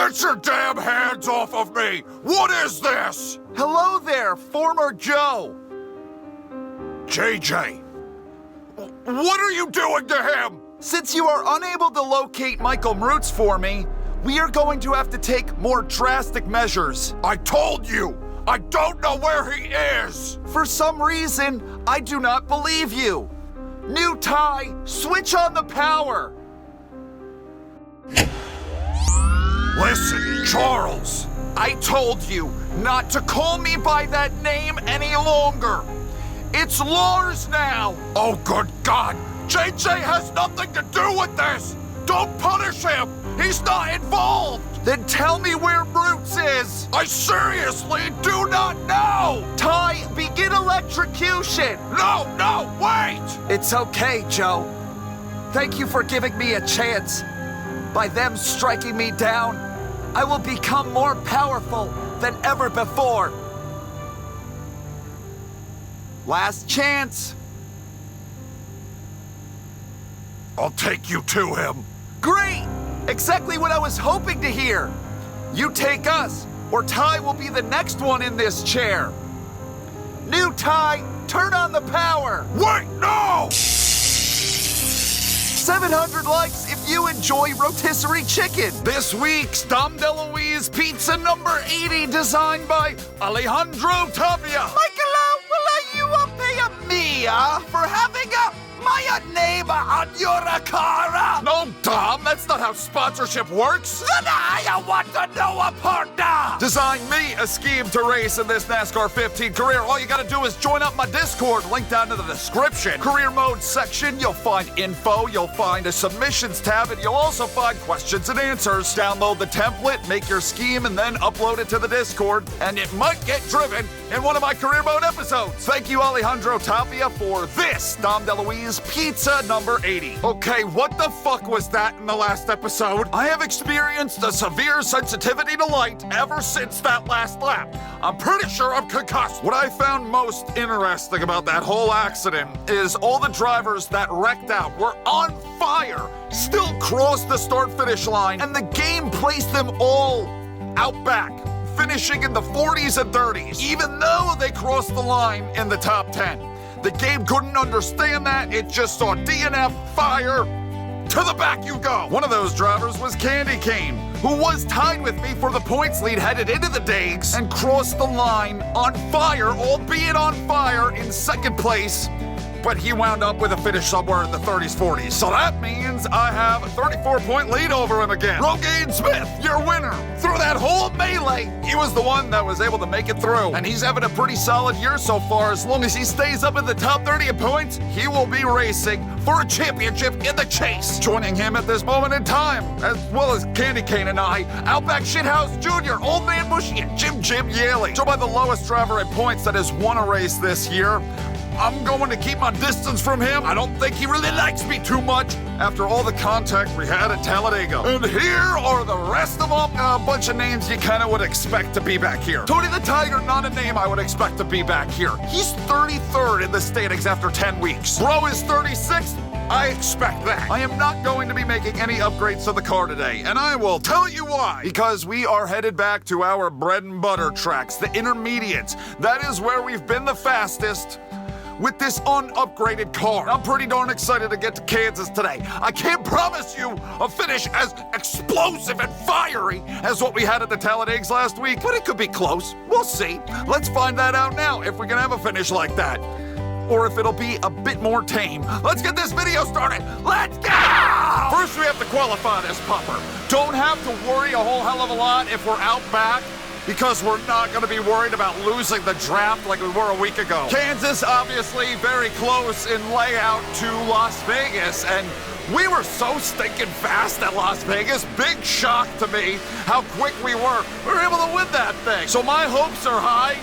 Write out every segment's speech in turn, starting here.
Get your damn hands off of me! What is this? Hello there, former Joe. JJ, what are you doing to him? Since you are unable to locate Michael Mrucz for me, we are going to have to take more drastic measures. I told you, I don't know where he is. For some reason, I do not believe you. New Ty, switch on the power. Listen, Charles. I told you not to call me by that name any longer. It's Lars now. Oh, good God. JJ has nothing to do with this. Don't punish him. He's not involved. Then tell me where Mrucz is. I seriously do not know. Ty, begin electrocution. No, wait. It's okay, Joe. Thank you for giving me a chance. By them striking me down, I will become more powerful than ever before. Last chance. I'll take you to him. Great! Exactly what I was hoping to hear. You take us, or Ty will be the next one in this chair. New Ty, turn on the power. Wait, no! 700 likes if you enjoy rotisserie chicken. This week's Dom DeLuise pizza number 80, designed by Alejandro Tapia. Michael, will you pay me for having my name on your car? No, Dom, that's not how sponsorship works. Then I want to know a partner. Design me a scheme to race in this NASCAR 15 career. All you gotta do is join up my Discord, link down in the description. Career mode section, you'll find info, you'll find a submissions tab, and you'll also find questions and answers. Download the template, make your scheme, and then upload it to the Discord, and it might get driven in one of my career mode episodes. Thank you, Alejandro Tapia, for this Dom DeLuise pizza number 80. Okay, what the fuck was that in the last episode? I have experienced a severe sensitivity to light ever since that last lap. I'm pretty sure I'm concussed. What I found most interesting about that whole accident is all the drivers that wrecked out were on fire, still crossed the start-finish line, and the game placed them all out back, finishing in the 40s and 30s, even though they crossed the line in the top 10. The game couldn't understand that. It just saw DNF, fire, to the back you go. One of those drivers was Candy Cane, who was tied with me for the points lead headed into the Dags and crossed the line on fire, albeit on fire, in second place. But he wound up with a finish somewhere in the 30s, 40s. So that means I have a 34-point lead over him again. Rogaine Smith, your winner. Through that whole melee, he was the one that was able to make it through. And he's having a pretty solid year so far. As long as he stays up in the top 30 in points, he will be racing for a championship in the chase. Joining him at this moment in time, as well as Candy Cane and I, Outback Shithouse Jr., Old Man Bushy, and Jim Yaley. So by the lowest driver in points that has won a race this year, I'm going to keep my distance from him. I don't think he really likes me too much after all the contact we had at Talladega. And here are the rest of them. A bunch of names you kind of would expect to be back here. Tony the Tiger, not a name I would expect to be back here. He's 33rd in the standings after 10 weeks. Bro is 36th. I expect that. I am not going to be making any upgrades to the car today, and I will tell you why. Because we are headed back to our bread and butter tracks, the intermediates. That is where we've been the fastest with this unupgraded car. I'm pretty darn excited to get to Kansas today. I can't promise you a finish as explosive and fiery as what we had at the Talladegas last week, but it could be close. We'll see. Let's find that out now if we can have a finish like that, or if it'll be a bit more tame. Let's get this video started. Let's go! First, we have to qualify this pupper. Don't have to worry a whole hell of a lot if we're out back, because we're not going to be worried about losing the draft like we were a week ago. Kansas, obviously, very close in layout to Las Vegas, and we were so stinking fast at Las Vegas. Big shock to me how quick we were. We were able to win that thing. So my hopes are high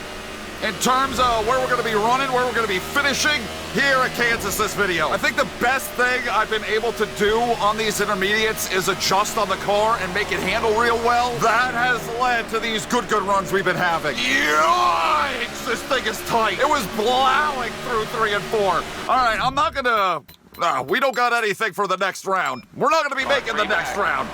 in terms of where we're going to be running, where we're going to be finishing here at Kansas this video. I think the best thing I've been able to do on these intermediates is adjust on the car and make it handle real well. That has led to these good runs we've been having. Yikes, this thing is tight. It was plowing through 3 and 4. All right, I'm not going to... we don't got anything for the next round. We're not going to be making the next round.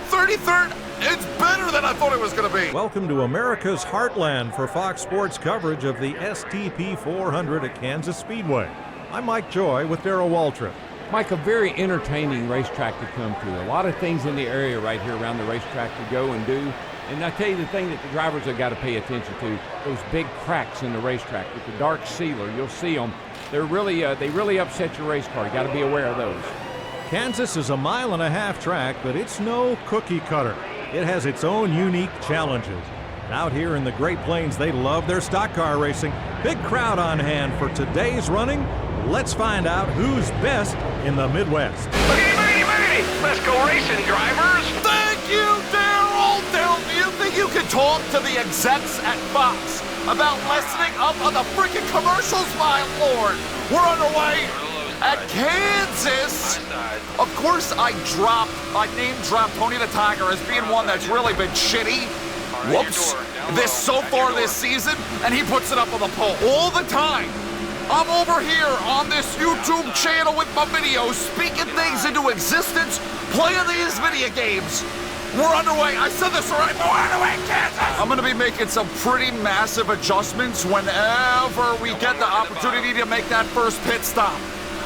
33rd, it's better thought it was going to be. Welcome to America's heartland for Fox Sports coverage of the STP 400 at Kansas Speedway. I'm Mike Joy with Darrell Waltrip. Mike, a very entertaining racetrack to come to. A lot of things in the area right here around the racetrack to go and do. And I tell you the thing that the drivers have got to pay attention to, those big cracks in the racetrack with the dark sealer. You'll see them. They really upset your race car. You got to be aware of those. Kansas is a 1.5 mile track, but it's no cookie cutter. It has its own unique challenges. And out here in the Great Plains, they love their stock car racing. Big crowd on hand for today's running. Let's find out who's best in the Midwest. Boogie! Let's go racing, drivers! Thank you, Darrell! Darrell, do you think you can talk to the execs at Fox about lessening up on the freaking commercials, my lord? We're underway at Kansas. Of course, I name-dropped Tony the Tiger as being one that's really been shitty. Whoops. So far this season, and he puts it up on the pole all the time. I'm over here on this YouTube channel with my videos, speaking things into existence, playing these video games. We're underway. I said this right. We're underway, Kansas. I'm going to be making some pretty massive adjustments whenever we get the opportunity to make that first pit stop.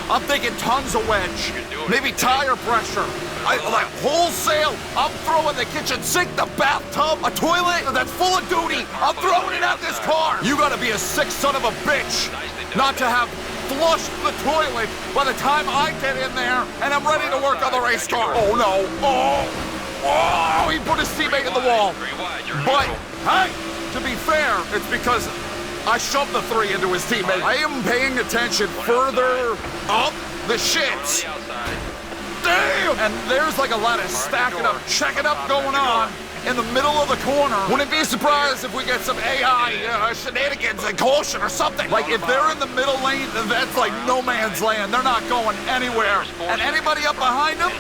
I'm thinking tons of wedge, maybe tire pressure. Like wholesale, I'm throwing the kitchen sink, the bathtub, a toilet that's full of duty. I'm throwing it at this car. You gotta be a sick son of a bitch not to have flushed the toilet by the time I get in there and I'm ready to work on the race car. Oh no, oh, he put his teammate in the wall. But, hey, to be fair, it's because I shoved the 3 into his teammate. I am paying attention further up the shits. Damn! And there's like a lot of stacking up, checking up going on in the middle of the corner. Wouldn't be surprised if we get some AI shenanigans and caution or something. Like if they're in the middle lane, that's like no man's land. They're not going anywhere. And anybody up behind them,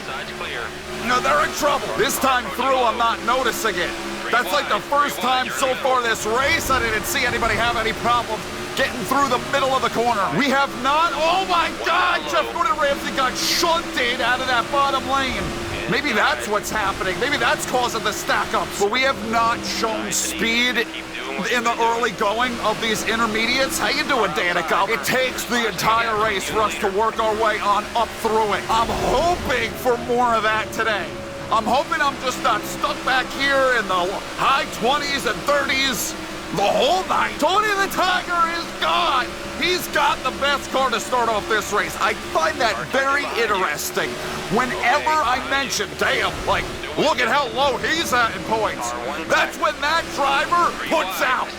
no, they're in trouble. This time through, I'm not noticing it. That's like the first time so far this race I didn't see anybody have any problems getting through the middle of the corner. We have not, oh my God, Jeff Gordon-Ramsay got shunted out of that bottom lane. Maybe that's what's happening. Maybe that's causing the stack-ups. But we have not shown speed in the early going of these intermediates. How you doing, Danica? It takes the entire race for us to work our way on up through it. I'm hoping for more of that today. I'm hoping I'm just not stuck back here in the high 20s and 30s the whole night. Tony the Tiger is gone. He's got the best car to start off this race. I find that very interesting. Whenever I mention, damn, like, look at how low he's at in points. That's when that driver puts out.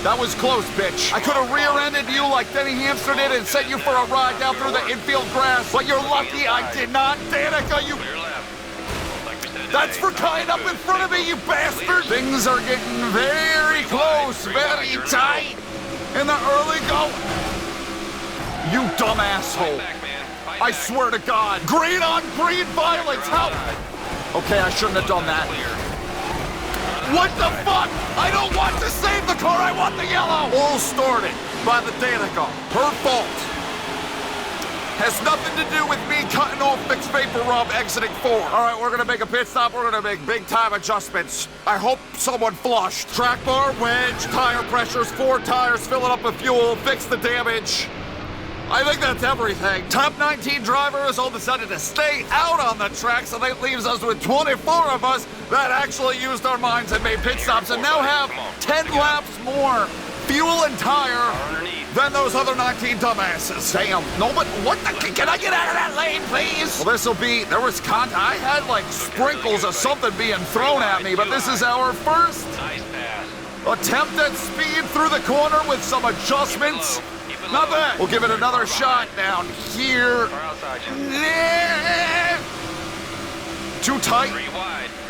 That was close, bitch. I could have rear-ended you like Denny Hamster did and sent you for a ride down through the infield grass, but you're lucky I did not. Danica, you... That's for coming up in front of me, you bastard! Things are getting very close, very tight in the early go. You dumb asshole. I swear to God. Green on green violence, how? Okay, I shouldn't have done that. What the fuck? I don't want to save the car, I want the yellow! All started by the Danica. Her fault. Has nothing to do with me cutting off Mixed Vapor Rub exiting 4. All right, we're gonna make a pit stop. We're gonna make big time adjustments. I hope someone flushed. Track bar, wedge, tire pressures, 4 tires, fill it up with fuel, fix the damage. I think that's everything. Top 19 drivers all decided to stay out on the track, so that leaves us with 24 of us that actually used our minds and made pit stops and now have 10 laps more fuel and tire than those other 19 dumbasses. Damn, no, but what the, can I get out of that lane, please? Well, this'll be, there was content, I had like sprinkles of something being thrown at me, but this is our first attempt at speed through the corner with some adjustments. Not bad. We'll give it another shot down here. Too tight.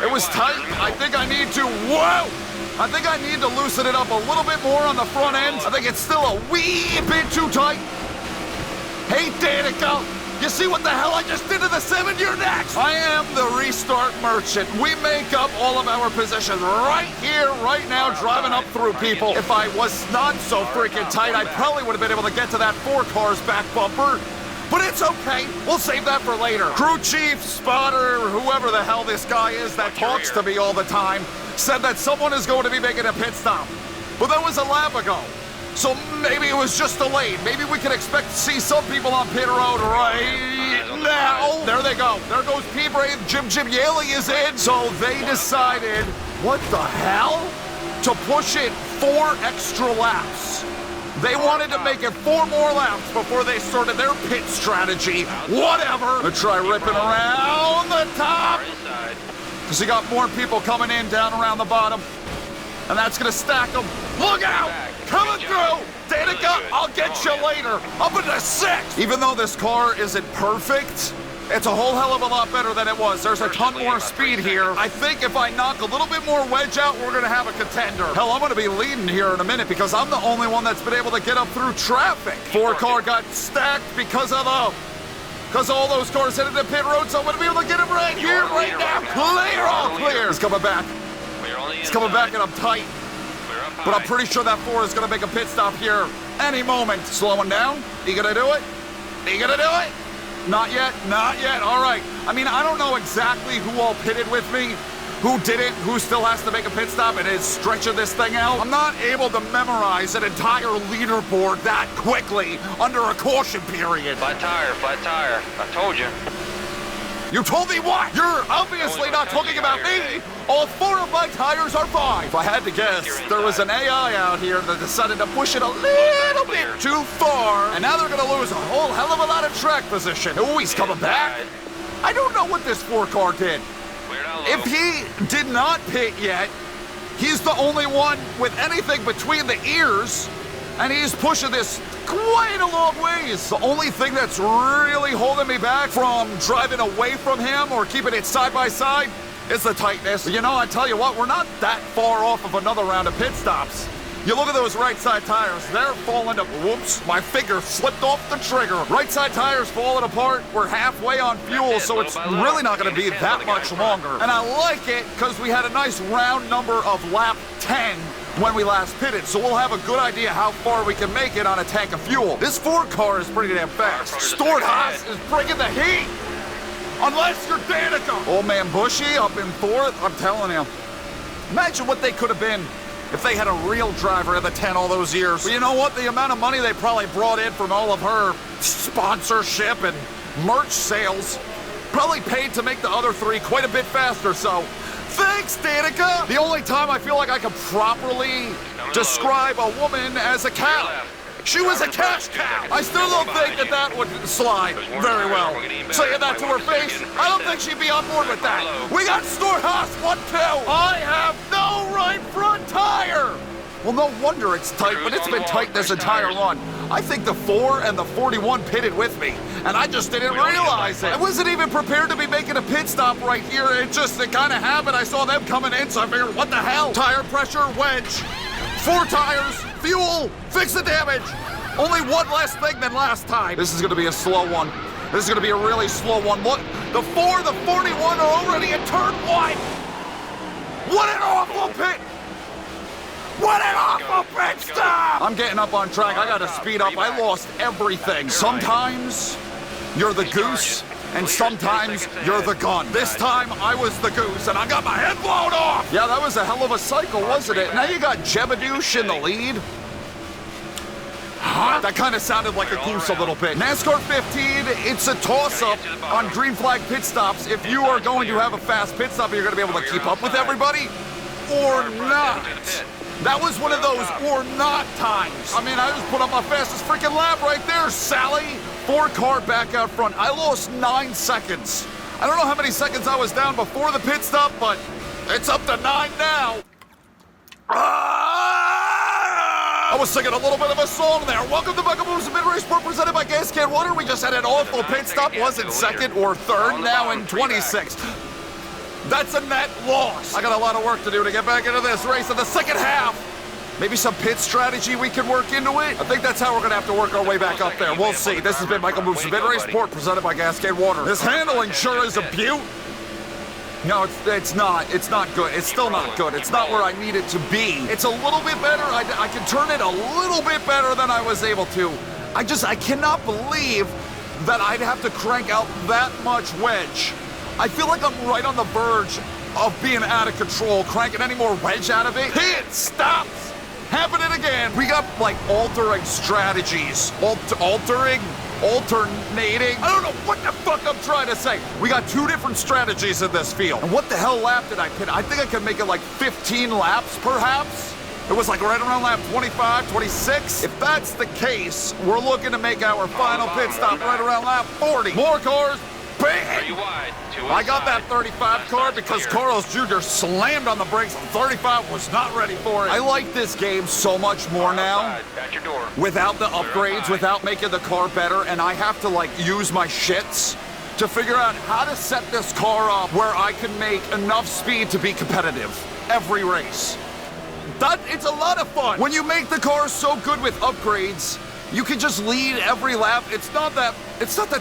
It was tight. I think I need to, whoa! I think I need to loosen it up a little bit more on the front end. I think it's still a wee bit too tight. Hey, Danica, you see what the hell I just did to the 7? You're next. I am the restart merchant. We make up all of our positions right here, right now, driving up through people. If I was not so freaking tight, I probably would have been able to get to that 4 car's back bumper. But it's okay. We'll save that for later. Crew chief, spotter, whoever the hell this guy is that talks to me all the time, said that someone is going to be making a pit stop. But that was a lap ago. So maybe it was just delayed. Maybe we can expect to see some people on pit road right now. There they go. There goes P-Brave. Jim Yaley is in. So they decided, what the hell? To push it 4 extra laps. They wanted to make it 4 more laps before they started their pit strategy. Whatever. Let's try ripping around the top. Because you got more people coming in down around the bottom. And that's going to stack them. Look out! Coming through! Danica, I'll get you later. Up into 6th. Even though this car isn't perfect, it's a whole hell of a lot better than it was. There's a ton more speed here. I think if I knock a little bit more wedge out, we're going to have a contender. Hell, I'm going to be leading here in a minute because I'm the only one that's been able to get up through traffic. 4 car got stacked because of all those cars headed to pit road, so I'm going to be able to get him right here, right now. Clear, all clear. He's coming back. He's coming back and I'm tight. But I'm pretty sure that 4 is going to make a pit stop here any moment. Slowing down. You going to do it? You going to do it? Not yet, not yet. All right. I mean, I don't know exactly who all pitted with me, who didn't, who still has to make a pit stop and is stretching this thing out. I'm not able to memorize an entire leaderboard that quickly under a caution period. Flat tire, flat tire. I told you. You told me what? You're obviously not talking about me. All 4 of my tires are fine. If I had to guess, there was an AI out here that decided to push it a little bit too far, and now they're going to lose a whole hell of a lot of track position. Oh, he's coming back. I don't know what this 4 car did. If he did not pit yet, he's the only one with anything between the ears, and he's pushing this quite a long ways. The only thing that's really holding me back from driving away from him or keeping it side by side is the tightness. You know, I tell you what, we're not that far off of another round of pit stops. You look at those right side tires, they're falling to, whoops, my finger slipped off the trigger. Right side tires falling apart. We're halfway on fuel, so it's really not gonna be that much longer. And I like it because we had a nice round number of lap 10 when we last pitted, so we'll have a good idea how far we can make it on a tank of fuel. This 4 car is pretty damn fast. Storehouse is bringing the heat. Unless you're Danica. Old man Bushy up in 4th, I'm telling you. Imagine what they could have been if they had a real driver in the 10 all those years. But you know what? The amount of money they probably brought in from all of her sponsorship and merch sales probably paid to make the other 3 quite a bit faster, so thanks, Danica! The only time I feel like I can properly describe a woman as a cow. She was a cash cow. I still don't think that would slide very well. Saying that to her face, I don't think she'd be on board with that. We got Storehouse 1-2. I have no right front tire. Well, no wonder it's tight, but it's been tight this entire run. I think the 4 and the 41 pitted with me, and I just didn't realize it. I wasn't even prepared to be making a pit stop right here. It kind of happened. I saw them coming in, so I figured, what the hell? Tire pressure, wedge, 4 tires, fuel, fix the damage. Only 1 less thing than last time. This is going to be a slow one. This is going to be a really slow one. Look, the 4, the 41 are already in turn 1. What an awful pit. What an awful pit stop! I'm getting up on track. I gotta speed up. I lost everything. Sometimes you're the goose, and sometimes you're the gun. This time I was the goose, and I got my head blown off! Yeah, that was a hell of a cycle, wasn't it? Now you got Jebedouche in the lead. That kind of sounded like a goose a little bit. NASCAR 15, it's a toss-up on green flag pit stops. If you are going to have a fast pit stop, you're going to be able to keep up with everybody, or not. That was one of those or not times. I mean, I just put up my fastest freaking lap right there, Sally. 4 car back out front. I lost 9 seconds. I don't know how many seconds I was down before the pit stop, but it's up to 9 now. I was singing a little bit of a song there. Welcome to michaelmruczbusiness Mid-Race Sport presented by Gas Can Water. We just had an awful pit stop. Was in 2nd or 3rd, now in 26th. That's a net loss. I got a lot of work to do to get back into this race in the second half. Maybe some pit strategy we can work into it. I think that's how we're going to have to work our way back up there. We'll see. This has been michaelmruczbusiness Mid-Race Sport presented by Gas Can Water. This handling sure is a beaut. No, it's not. It's not good. It's still not good. It's not where I need it to be. It's a little bit better. I can turn it a little bit better than I was able to. I cannot believe that I'd have to crank out that much wedge. I feel like I'm right on the verge of being out of control. Cranking any more wedge out of it, it stops happening again. We got like altering strategies. Alternating. I don't know what the fuck I'm trying to say. We got two different strategies in this field. And what the hell lap did I pit? I think I could make it like 15 laps, perhaps. It was like right around lap 25, 26. If that's the case, we're looking to make our final pit stop right around lap 40. More cars. Bang! You wide. I got that 35 car because Carlos Jr. slammed on the brakes and 35 was not ready for it. I like this game so much more now. At your door. Without the upgrades, without making the car better, and I have to like use my shits to figure out how to set this car up where I can make enough speed to be competitive every race. It's a lot of fun. When you make the car so good with upgrades, you can just lead every lap. It's not that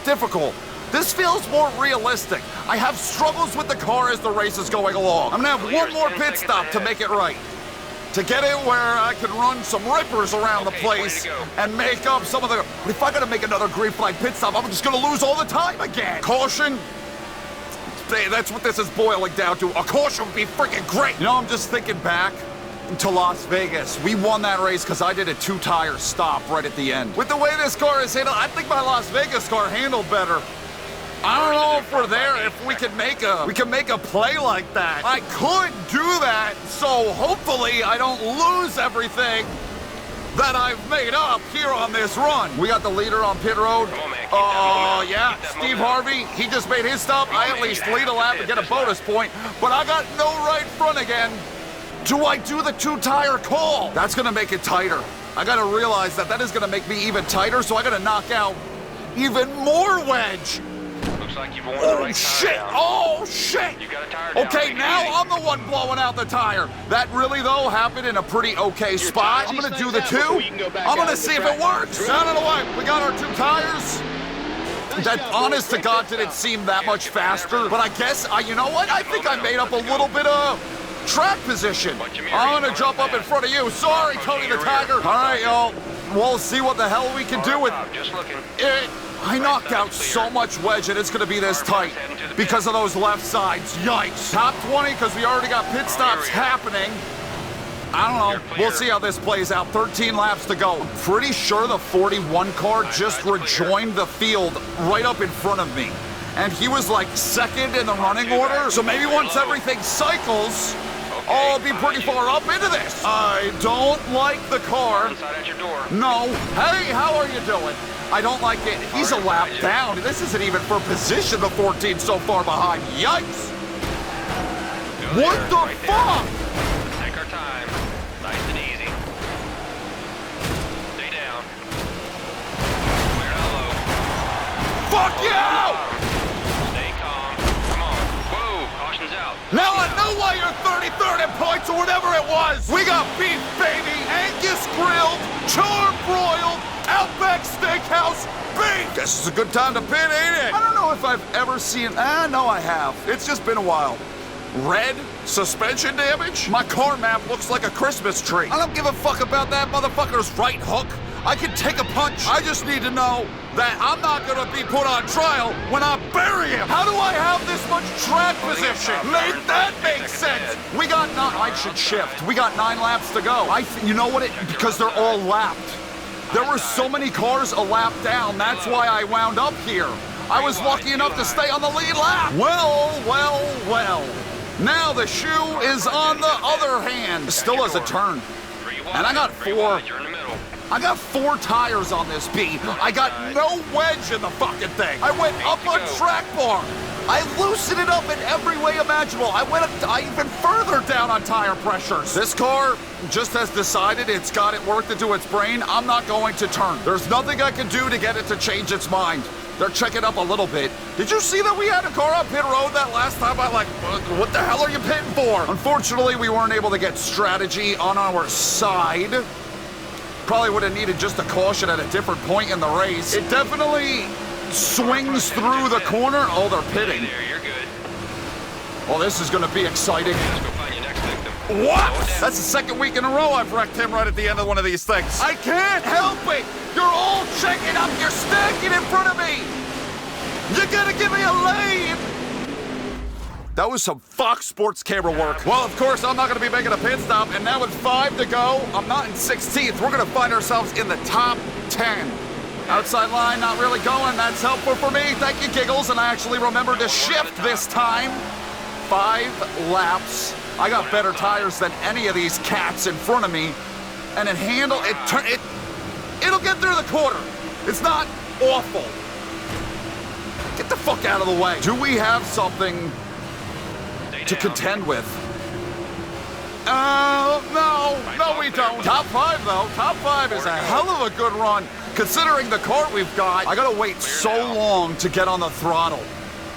difficult. This feels more realistic. I have struggles with the car as the race is going along. I'm gonna have one more pit stop to make it right. To get it where I can run some rippers around the place and make up some of the... But if I gotta make another green flag pit stop, I'm just gonna lose all the time again. Caution. That's what this is boiling down to. A caution would be freaking great. You know, I'm just thinking back to Las Vegas. We won that race because I did a two-tire stop right at the end. With the way this car is handled, I think my Las Vegas car handled better. I don't know if we're there, if we can make a play like that. I could do that, so hopefully I don't lose everything that I've made up here on this run. We got the leader on pit road. Yeah, Steve Harvey, he just made his stop. I at least lead a lap and get a bonus point, but I got no right front again. Do I do the two-tire call? That's gonna make it tighter. I gotta realize that is gonna make me even tighter, so I gotta knock out even more wedge. Like you've worn the right shit! tire down. Oh shit! You got a tire down. Okay, now I'm the one blowing out the tire. That really though happened in a pretty okay spot. I'm gonna do the two. I'm gonna see if it works. Out of the way. We got our two tires. That honest to God didn't seem that much faster, but I guess you know what? I think I made up a little bit of track position. I'm gonna jump up in front of you. Sorry, Tony the Tiger. All right, y'all. We'll see what the hell we can do with it. I knocked out so much wedge and it's gonna be this tight because of those left sides. Yikes. Top 20 because we already got pit stops happening. I don't know. We'll see how this plays out. 13 laps to go. I'm pretty sure the 41 car just rejoined the field right up in front of me. And he was like second in the running order. So maybe once everything cycles, I'll be pretty far up into this. I don't like the car. No. Hey, how are you doing? I don't like it. He's a lap down. This isn't even for position, the 14 so far behind. Yikes! What the fuck? Take our time. Nice and easy. Stay down. Clear out low. Fuck you! Stay calm. Come on. Whoa, caution's out. Now I know why you're 33rd in points or whatever it was. We got beef, baby. Angus grilled, charm broiled, Outback Steakhouse beef! Guess it's a good time to pit, ain't it? I don't know if I've ever seen... no, I have. It's just been a while. Red? Suspension damage? My car map looks like a Christmas tree. I don't give a fuck about that motherfucker's right hook. I can take a punch. I just need to know that I'm not gonna be put on trial when I bury him. How do I have this much track position? Make that make sense. We got I should shift. We got 9 laps to go. You know what? Because they're all lapped. There were so many cars a lap down, that's why I wound up here. I was lucky enough to stay on the lead lap. Well. Now the shoe is on the other hand. Still has a turn. And I got 4 tires on this B. I got no wedge in the fucking thing. I went up on track bar. I loosened it up in every way imaginable. I went even further down on tire pressures. This car just has decided it's got it worked into its brain. I'm not going to turn. There's nothing I can do to get it to change its mind. They're checking up a little bit. Did you see that we had a car on pit road that last time? I what the hell are you pitting for? Unfortunately, we weren't able to get strategy on our side. Probably would have needed just a caution at a different point in the race. It definitely swings through the corner. Oh, they're pitting. Oh, this is going to be exciting. What? That's the second week in a row I've wrecked him right at the end of one of these things. I can't help it. You're all checking up. You're stacking in front of me. You gotta give me a lead! That was some Fox Sports camera work. Well, of course, I'm not gonna be making a pit stop, and now with 5 to go, I'm not in 16th. We're gonna find ourselves in the top 10. Outside line not really going. That's helpful for me. Thank you, Giggles. And I actually remembered to shift this time. 5 laps. I got better tires than any of these cats in front of me. And it'll get through the quarter. It's not awful. Get the fuck out of the way. Do we have something to contend with? No, we don't. Top 5, though. Top 5 is a hell of a good run. Considering the car we've got, I gotta wait so long to get on the throttle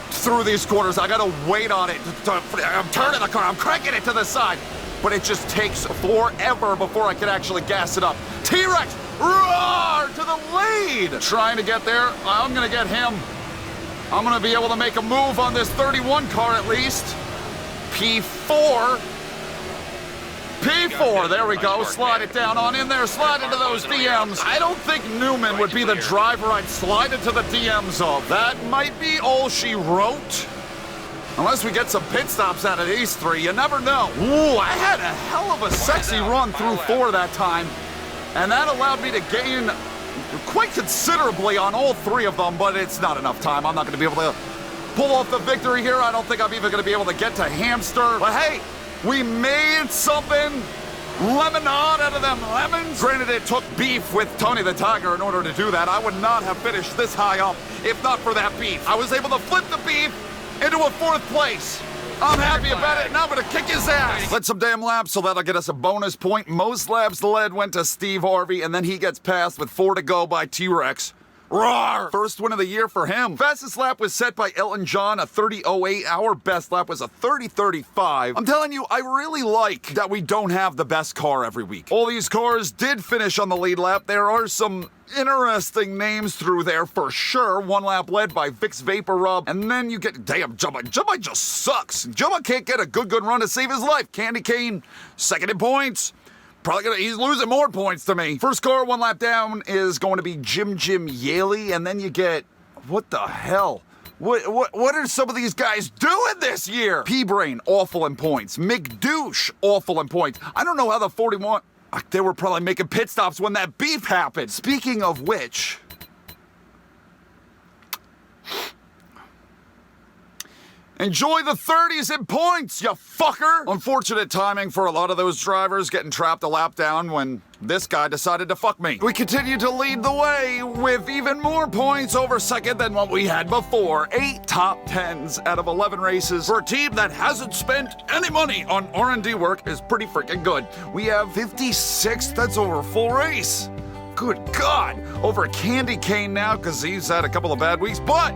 through these quarters. I gotta wait on it. I'm turning the car, I'm cranking it to the side. But it just takes forever before I can actually gas it up. T-Rex, roar to the lead. Trying to get there, I'm gonna get him. I'm gonna be able to make a move on this 31 car at least. P4. P4, there we go. Slide it down on in there. Slide into those DMs. I don't think Newman would be the driver I'd slide into the DMs of. That might be all she wrote. Unless we get some pit stops out of these 3, you never know. Ooh, I had a hell of a sexy run through 4 that time. And that allowed me to gain quite considerably on all 3 of them, but it's not enough time. I'm not going to be able to pull off the victory here. I don't think I'm even going to be able to get to Hamster. But hey, we made something lemonade out of them lemons. Granted, it took beef with Tony the Tiger in order to do that. I would not have finished this high up if not for that beef. I was able to flip the beef into a 4th place. I'm happy about it, and I'm gonna kick his ass. Let some damn laps, so that'll get us a bonus point. Most laps led went to Steve Harvey, and then he gets passed with 4 to go by T-Rex. Roar! First win of the year for him. Fastest lap was set by Elton John, a 30:08. Our best lap was a 30:35. I'm telling you, I really like that we don't have the best car every week. All these cars did finish on the lead lap. There are some interesting names through there for sure. 1 lap led by Vicks Vapor Rub. And then you get, damn, Jumba. Jumba just sucks. Jumba can't get a good run to save his life. Candy Cane, 2nd in points. He's losing more points to me. First car 1 lap down is going to be Jim Yaley, and then you get, what the hell? What are some of these guys doing this year? P-Brain, awful in points. McDouche, awful in points. I don't know how the 41, they were probably making pit stops when that beef happened. Speaking of which, enjoy the 30s in points, you fucker! Unfortunate timing for a lot of those drivers getting trapped a lap down when this guy decided to fuck me. We continue to lead the way with even more points over 2nd than what we had before. 8 top 10s out of 11 races. For a team that hasn't spent any money on R&D work is pretty freaking good. We have 56, that's over a full race. Good God! Over Candy Cane now, because he's had a couple of bad weeks, but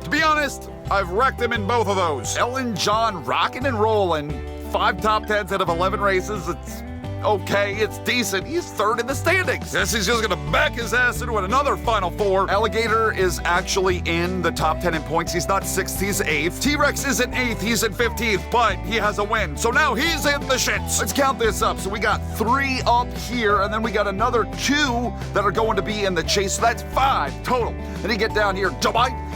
to be honest, I've wrecked him in both of those. Elton John rocking and rolling. 5 top 10s out of 11 races. It's okay, it's decent. He's 3rd in the standings. Guess he's just gonna back his ass into another Final 4. Alligator is actually in the top 10 in points. He's not 6th, he's 8th. T-Rex isn't 8th, he's in 15th, but he has a win. So now he's in the shits. Let's count this up. So we got 3 up here, and then we got another 2 that are going to be in the chase. So that's 5 total. Then you get down here,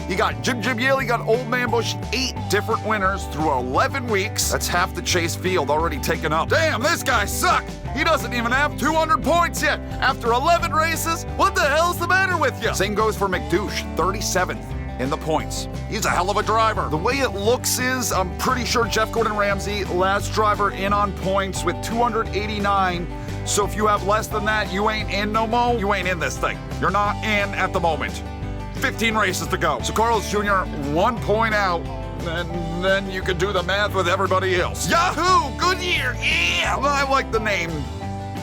you got Jim Yale, you got Old Man Bush, 8 different winners through 11 weeks. That's half the chase field already taken up. Damn, this guy sucked. He doesn't even have 200 points yet. After 11 races, what the hell's the matter with you? Same goes for McDouche, 37th in the points. He's a hell of a driver. The way it looks is, I'm pretty sure Jeff Gordon Ramsay, last driver in on points with 289. So if you have less than that, you ain't in no mo. You ain't in this thing. You're not in at the moment. 15 races to go. So Carlos Jr., 1 point out, and then you can do the math with everybody else. Yahoo! Good year! Yeah! I like the name.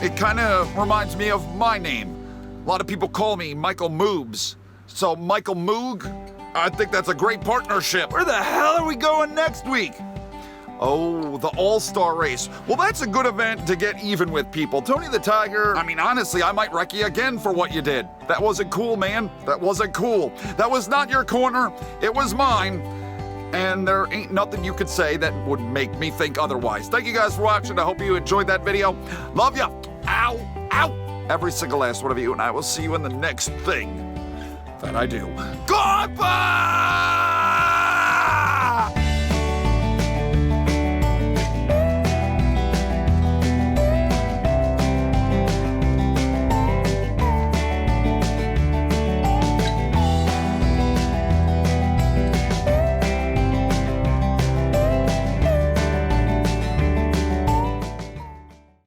It kind of reminds me of my name. A lot of people call me Michael Mrucz. So Michael Moog, I think that's a great partnership. Where the hell are we going next week? Oh, the All-Star race. Well, that's a good event to get even with people. Tony the Tiger, I mean, honestly, I might wreck you again for what you did. That wasn't cool, man. That wasn't cool. That was not your corner. It was mine. And there ain't nothing you could say that would make me think otherwise. Thank you guys for watching. I hope you enjoyed that video. Love ya. Ow. Ow. Every single last one of you, and I will see you in the next thing. That I do. Goodbye!